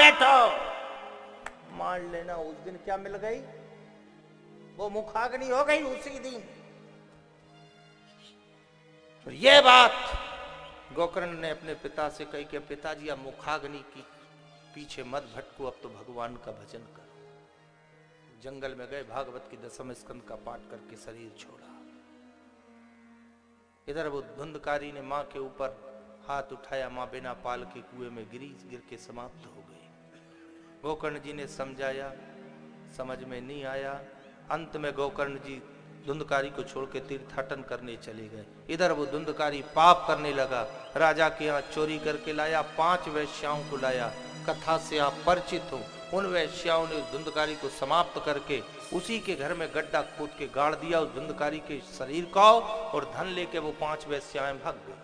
बैठो। मान लेना उस दिन क्या मिल गई, वो मुखाग्नि हो गई उसी दिन। तो ये बात गोकर्ण ने अपने पिता से कही कि पिताजी अब मुखाग्नि की पीछे मत भटको, अब तो भगवान का भजन करो। जंगल में गए, भागवत की 10वें स्कंद का पाठ करके शरीर छोड़ा। इधर वो धुंधकारी ने मां के ऊपर हाथ उठाया, मां बिना पाल के कुएं में गिर के समाप्त हो गई। गोकर्ण जी ने समझाया, समझ में नहीं आया। अंत में गोकर्ण जी धुंधकारी को छोड़ के तीर्थाटन करने चले गए। इधर वो धुंधकारी पाप करने लगा, राजा के यहाँ चोरी करके लाया, 5 वेश्याओं को लाया। कथा से आप परिचित हो, उन वेश्याओं ने उस धुंधकारी को समाप्त करके उसी के घर में गड्ढा खोद के गाड़ दिया उस धुंधकारी के शरीर को, और धन लेके वो 5 वेश्याएं भाग गई।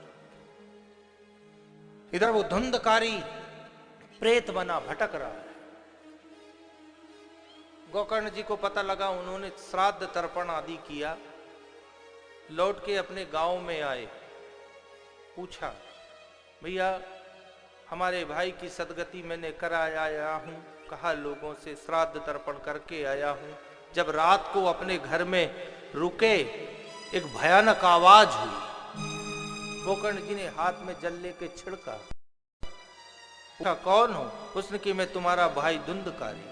इधर वो धुंधकारी प्रेत बना भटक रहा है। गोकर्ण जी को पता लगा, उन्होंने श्राद्ध तर्पण आदि किया, लौट के अपने गांव में आए। पूछा, भैया हमारे भाई की सदगति मैंने कराया हूं, कहा लोगों से श्राद्ध तर्पण करके आया हूं। जब रात को अपने घर में रुके, एक भयानक आवाज हुई। गोकर्ण जी ने हाथ में जल लेके छिड़का। पूछा, कौन हो? उसने कि मैं तुम्हारा भाई धुंधकारी।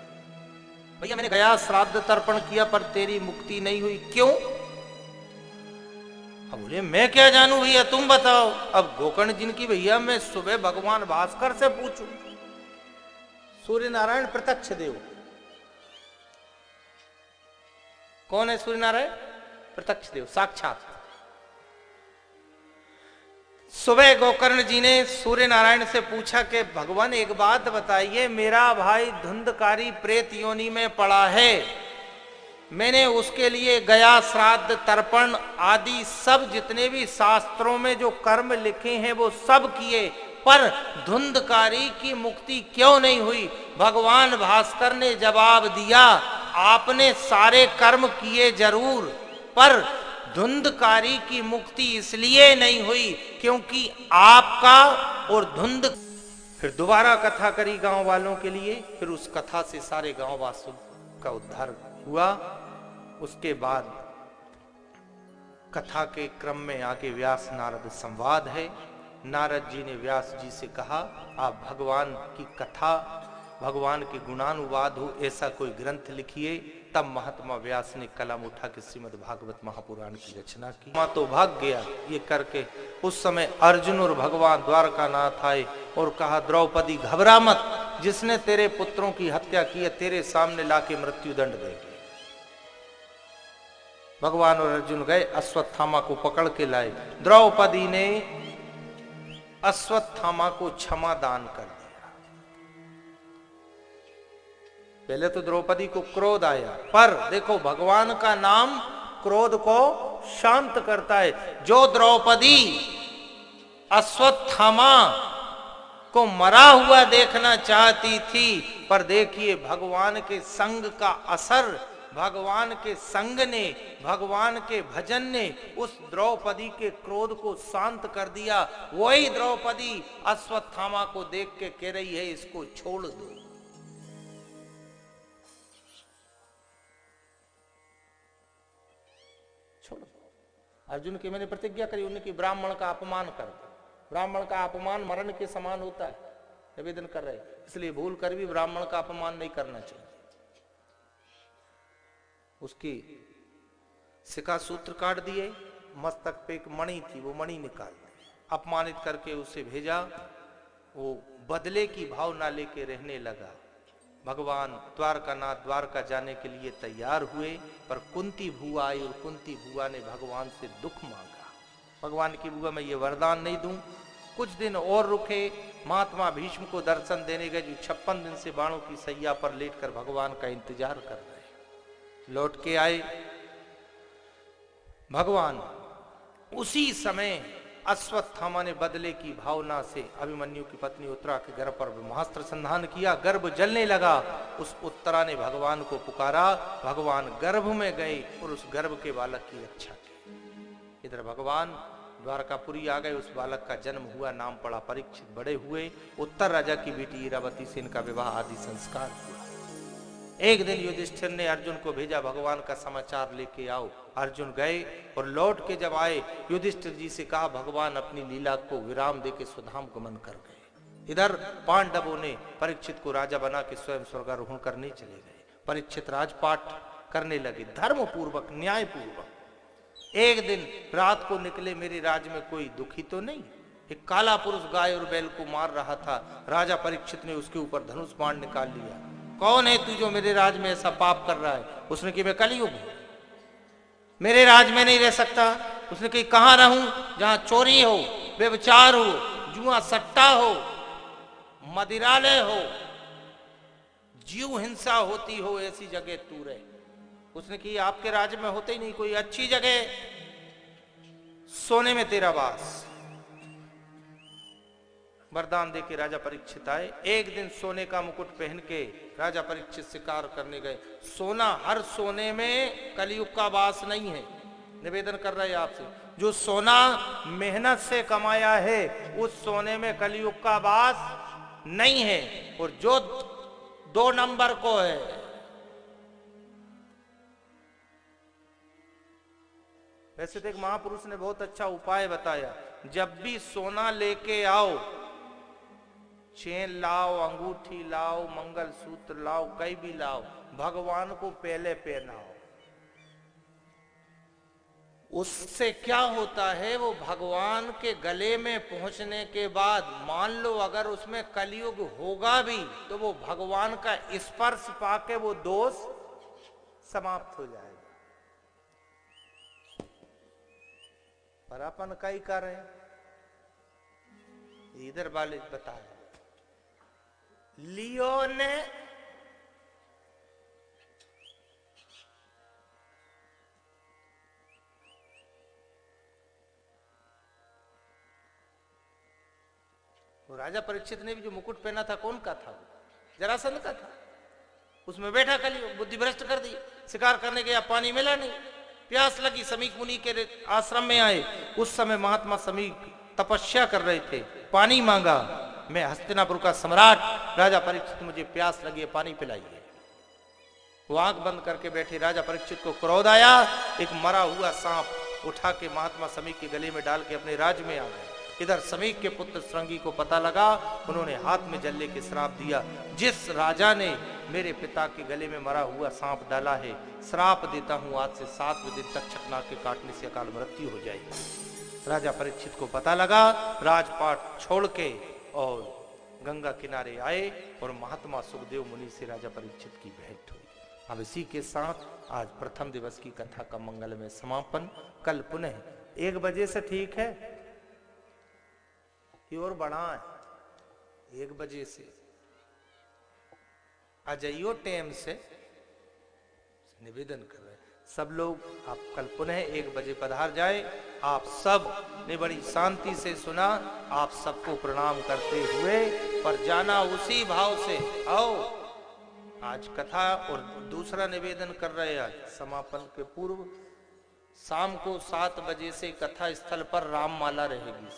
भैया मैंने गया श्राद्ध तर्पण किया पर तेरी मुक्ति नहीं हुई, क्यों? अब बोले, मैं क्या जानू भैया, तुम बताओ। अब गोकर्ण जी की, भैया मैं सुबह भगवान भास्कर से पूछूं? सूर्य नारायण प्रत्यक्ष देव। कौन है सूर्य नारायण? प्रत्यक्ष देव, साक्षात। सुबह गोकर्ण जी ने सूर्य नारायण से पूछा कि भगवान एक बात बताइए, मेरा भाई धुंधकारी प्रेत योनि में पड़ा है, मैंने उसके लिए गया श्राद्ध तर्पण आदि सब जितने भी शास्त्रों में जो कर्म लिखे हैं वो सब किए, पर धुंधकारी की मुक्ति क्यों नहीं हुई? भगवान भास्कर ने जवाब दिया, आपने सारे कर्म किए जरूर, पर धुंधकारी की मुक्ति इसलिए नहीं हुई क्योंकि आपका और धुंध। फिर दोबारा कथा करी गांव वालों के लिए, फिर उस कथा से सारे गांव वासियों का उद्धार हुआ। उसके बाद कथा के क्रम में आगे व्यास नारद संवाद है। नारद जी ने व्यास जी से कहा, आप भगवान की कथा, भगवान के गुणानुवाद हो ऐसा कोई ग्रंथ लिखिए। तब महात्मा व्यास ने कलम उठा के श्रीमद् भागवत महापुराण की रचना की। मां तो भाग गया ये करके। उस समय अर्जुन और भगवान द्वारकानाथ आए और कहा, द्रौपदी घबरा मत, जिसने तेरे पुत्रों की हत्या की है तेरे सामने लाके मृत्यु दंड देंगे। भगवान और अर्जुन गए, अश्वत्थामा को पकड़ के लाए। द्रौपदी ने अश्वत्थामा को क्षमा दान कर दिया। पहले तो द्रौपदी को क्रोध आया, पर देखो भगवान का नाम क्रोध को शांत करता है। जो द्रौपदी अश्वत्थामा को मरा हुआ देखना चाहती थी, पर देखिए भगवान के संग का असर, भगवान के संग ने, भगवान के भजन ने उस द्रौपदी के क्रोध को शांत कर दिया। वही द्रौपदी अश्वत्थामा को देख के कह रही है, इसको छोड़ दो। छोड़ दो। अर्जुन की मैंने प्रतिज्ञा करी, उनकी ब्राह्मण का अपमान कर दो। ब्राह्मण का अपमान मरण के समान होता है, निवेदन कर रहे, इसलिए भूल कर भी ब्राह्मण का अपमान नहीं करना चाहिए। उसकी शिखा सूत्र काट दिए, मस्तक पे एक मणि थी, वो मणि निकाल दी, अपमानित करके उसे भेजा। वो बदले की भावना लेके रहने लगा। भगवान द्वारकानाथ द्वारका जाने के लिए तैयार हुए, पर कुंती भुआ आई और कुंती भुआ ने भगवान से दुख मांगा। भगवान की बुआ, मैं ये वरदान नहीं दूं, कुछ दिन और रुके। महात्मा भीष्म को दर्शन देने गए, जो 56 दिन से बाणों की सैया पर लेटकर भगवान का इंतजार कर रहे। लौट के आए भगवान। उसी समय अश्वत्थामा ने बदले की भावना से अभिमन्यु की पत्नी उत्तरा के गर्भ पर ब्रह्मास्त्र संधान किया। गर्भ जलने लगा। उस उत्तरा ने भगवान को पुकारा, भगवान गर्भ में गए और उस गर्भ के बालक की रक्षा की। इधर भगवान द्वारकापुरी आ गए। उस बालक का जन्म हुआ, नाम पड़ा परीक्षित। बड़े हुए, उत्तर राजा की बेटी इरावती से इनका विवाह आदि संस्कार हुआ। एक दिन युधिष्ठिर ने अर्जुन को भेजा, भगवान का समाचार लेके आओ। अर्जुन गए और लौट के जब आए, युधिष्ठिर जी से कहा भगवान अपनी लीला को विराम देके स्वधाम गमन कर गए। इधर पांडवों ने परीक्षित को राजा बना के स्वयं स्वर्गारोहण करने चले गए। परीक्षित राजपाट करने लगे, धर्म पूर्वक, न्याय पूर्वक। एक दिन रात को निकले, मेरे राज्य में कोई दुखी तो नहीं। एक काला पुरुष गाय और बैल को मार रहा था। राजा परीक्षित ने उसके ऊपर धनुष बाण निकाल लिया। कौन है तू जो मेरे राज में ऐसा पाप कर रहा है? उसने कहा मैं कलयुग हूं, मेरे राज में नहीं रह सकता। उसने कही कहां रहूं? जहां चोरी हो, व्यभिचार हो, जुआ सट्टा हो, मदिरालय हो, जीव हिंसा होती हो, ऐसी जगह तू रहे। उसने कहा आपके राज्य में होते ही नहीं, कोई अच्छी जगह, सोने में तेरा वास। वरदान देके राजा परीक्षित आए। एक दिन सोने का मुकुट पहन के राजा परीक्षित शिकार करने गए। सोना, हर सोने में कलयुग का वास नहीं है। निवेदन कर रहे हैं आपसे, जो सोना मेहनत से कमाया है उस सोने में कलयुग का वास नहीं है। और जो 2 नंबर को है, वैसे तो एक महापुरुष ने बहुत अच्छा उपाय बताया, जब भी सोना लेके आओ, चेन लाओ, अंगूठी लाओ, मंगलसूत्र लाओ, कई भी लाओ, भगवान को पहले पहनाओ। उससे क्या होता है, वो भगवान के गले में पहुंचने के बाद मान लो अगर उसमें कलयुग होगा भी तो वो भगवान का स्पर्श पाके वो दोष समाप्त हो जाएगा। पर अपन कई कर रहे हैं, इधर वाले बता रहे लियो ने राजा परीक्षित ने भी जो मुकुट पहना था, कौन का था? जरासंध का था। उसमें बैठा कलयुग, बुद्धि भ्रष्ट कर दी। शिकार करने गया, पानी मिला नहीं, प्यास लगी, समीक मुनि के आश्रम में आए। उस समय महात्मा समीक तपस्या कर रहे थे। पानी मांगा, मैं हस्तिनापुर का सम्राट राजा परीक्षित, मुझे प्यास लगी है, पानी पिलाइए। वो आंख बंद करके बैठे। राजा परीक्षित को क्रोध आया, एक मरा हुआ सांप उठा के महात्मा समीक के गले में डाल के अपने राज्य में आ गए। इधर समीक के पुत्र श्रृंगी को पता लगा, उन्होंने हाथ में जल्ले के श्राप दिया, जिस राजा ने मेरे पिता के गले में मरा हुआ सांप डाला है, श्राप देता हूं आज से 7 दिन तक छकना के काटने से अकाल मृत्यु हो जाएगी। राजा परीक्षित को पता लगा, राजपाट छोड़ के और गंगा किनारे आए और महात्मा सुखदेव मुनि से राजा परीक्षित की भेंट हुई। अब इसी के साथ आज प्रथम दिवस की कथा का मंगलमय समापन। कल पुनः 1 बजे से, ठीक है, की ओर बढ़ा है 1 बजे से आ जाइयो टाइम से, निवेदन कर रहे हैं सब लोग। आप कल पुनः 1 बजे पधार जाए। आप सब ने बड़ी शांति से सुना, आप सबको प्रणाम करते हुए पर जाना उसी भाव से। आओ आज कथा, और दूसरा निवेदन कर रहे हैं, आज समापन के पूर्व शाम को 7 बजे से कथा स्थल पर राममाला रहेगी।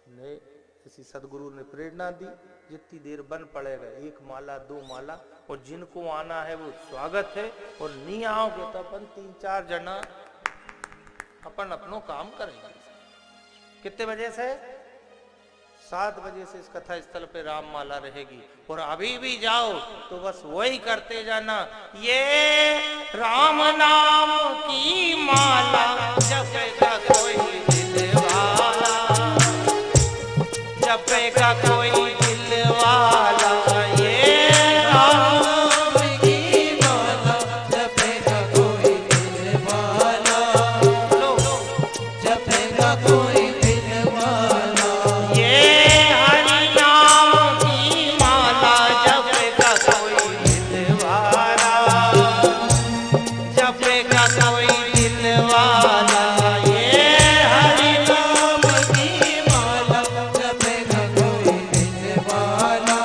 हमने किसी सदगुरु ने प्रेरणा दी, जितनी देर बन पड़ेगा 1 माला 2 माला, और जिनको आना है वो स्वागत है, और नहीं आओगे तो अपन 3-4 जना अपन अपनो काम करेंगे। कितने बजे से? 7 बजे से इस कथा स्थल पे राममाला रहेगी। और अभी भी जाओ तो बस वही करते जाना, ये राम नाम की माला जपेगा कोई दिलवाला, जपेगा कोई दिलवाला, ये राम की माला जपेगा कोई दिलवाला, जपेगा कोई दिलवाला, ये हरि नाम की माला जपेगा कोई दिलवाला, जपेगा कोई दिलवाला, ये हरि नाम की माला जपेगा कोई दिलवाला।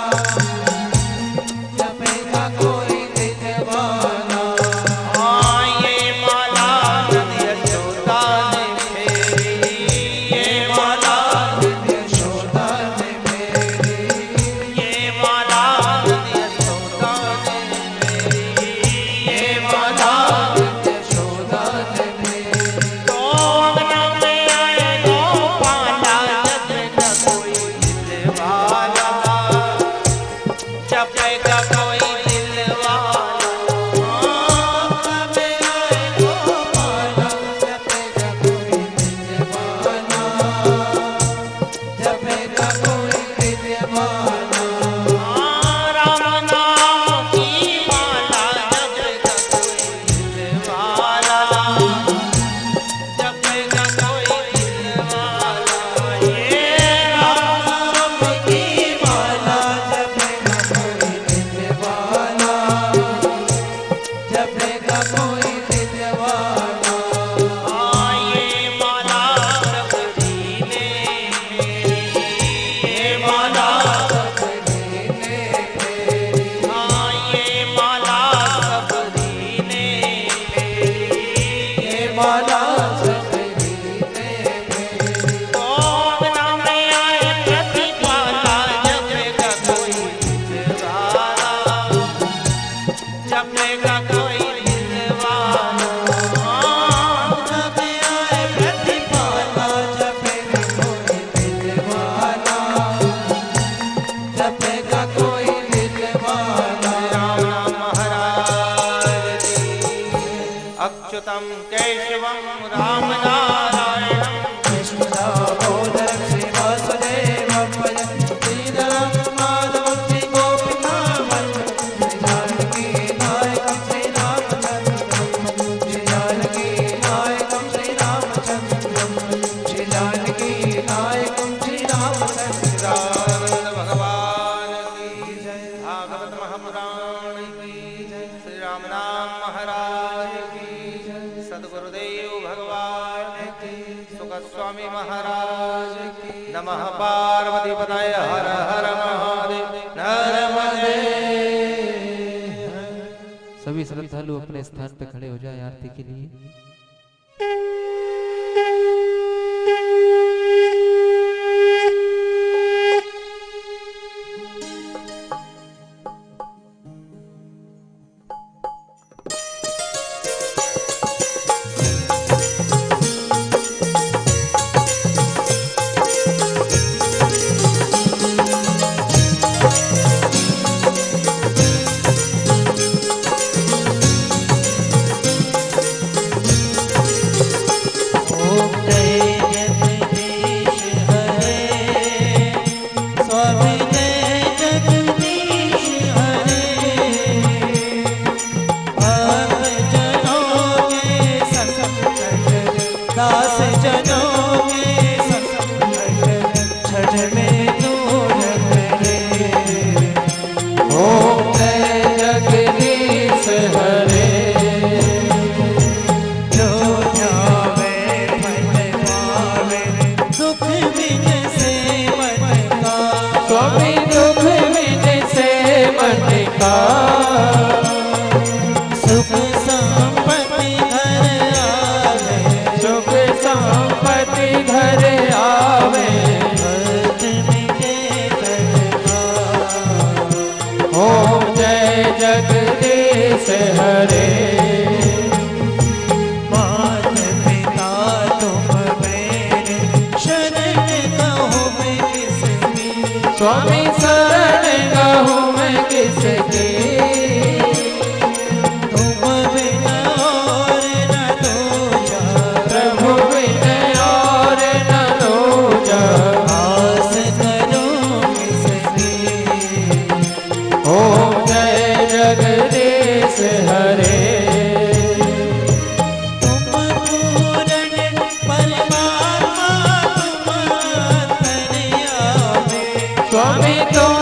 बताए हर हर महादेव नर्मदे। सभी श्रद्धालु अपने स्थान पे खड़े हो जाए आरती के लिए। स्वामी शरण गहूँ मैं किसकी, तुम बिना और न दूजा, प्रभु बिना और न दूजा, आस करूं किसकी। ओम जय जगदीश हरे। तुम पूर्ण परमात्मा तुम अंतर्यामी, स्वामी तुम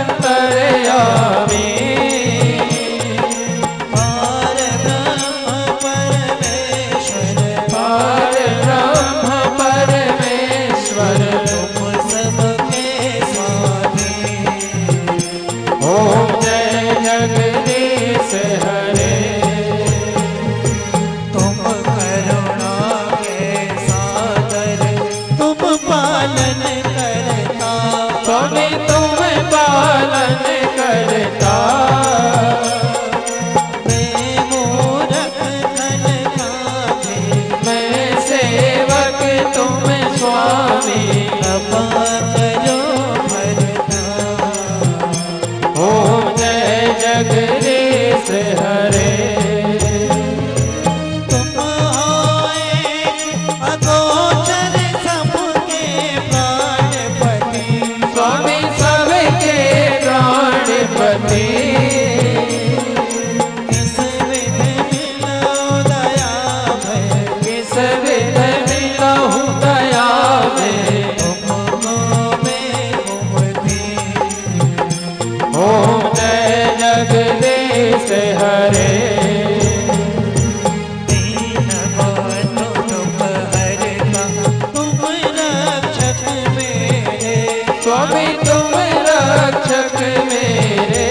अंतर्यामी, पार ब्रह्म परमेश्वर, पार ब्रह्म परमेश्वर, तुम सबके स्वामी। ओम जय जगदीश हरे। तुम करुणा के सागर, तुम पालन करता, स्वामी तुम पालन करता, मैं मूरख धन काहे, मैं सेवक तुम स्वामी। कृपा करो भरता। ओम जय जगदीश हरे। तुम आए अगोचर सबके प्राणपति, स्वामी सबके प्राणपति, किस विध मिलो दया भय, किस विध मिलहु दया में। तुम में घूमती। ओम जय जगदीश हरे। दीन बंधु तुम हरता, तुम रक्षक मेरे, स्वामी तुम रक्षक मेरे,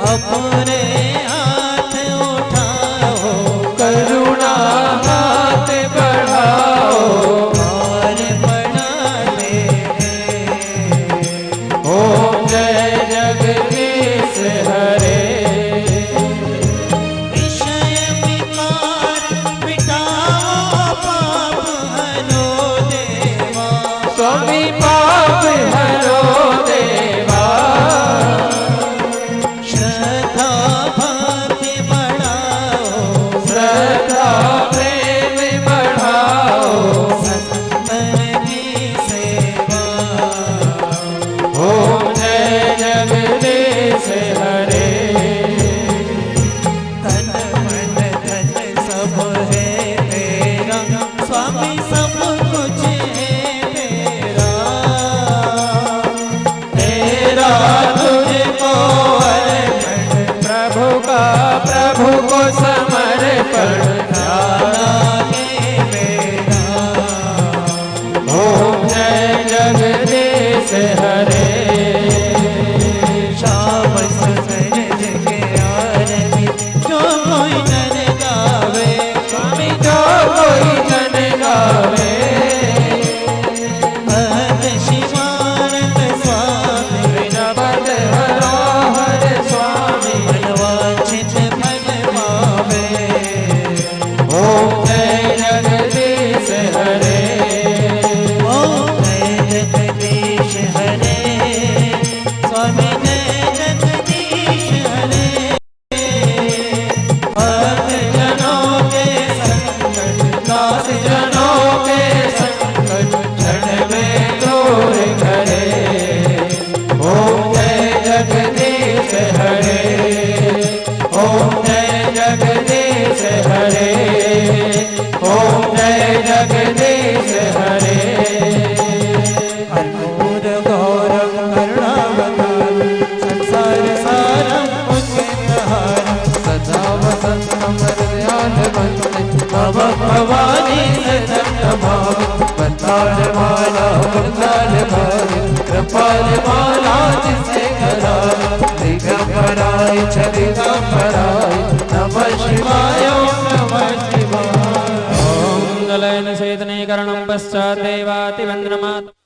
अपने हाथ उठाओ, करुणा हाथ बढ़ाओ। पार पड़ा दे। ओम जय जगदीश हरे। से हरे श्याम सुंदर के आरती जो कोई नर गावे स्वामी जो कोई जन गावे भक्त शिवानंद स्वामी बिना बद हरो हर स्वामी मनवांछित फल पावे ओम जय जगदीश हरे ओम जय जगदीश हरे स्वामी जय जगदीश हरे भक्त जनों के संकट दास जनों के संकट क्षण में दूर करे ओम जय जगदीश हरे ओम जय जगदीश हरे ओम जय जगदीश हरे कर्पूर गौरव करुणावतार संसार सारम मुझहार सदा वसंतम हृदयाल वंदे नव भवानी सतत भाव वंदाल माला वंदाल भारे कृपाल माला जिसे करा दिगंबराय च दिगंबराय नमः शिवाय ओम नमः शिवाय ओम दलयन चेतनीकरणं पश्चात् देवातिवन्दनमात्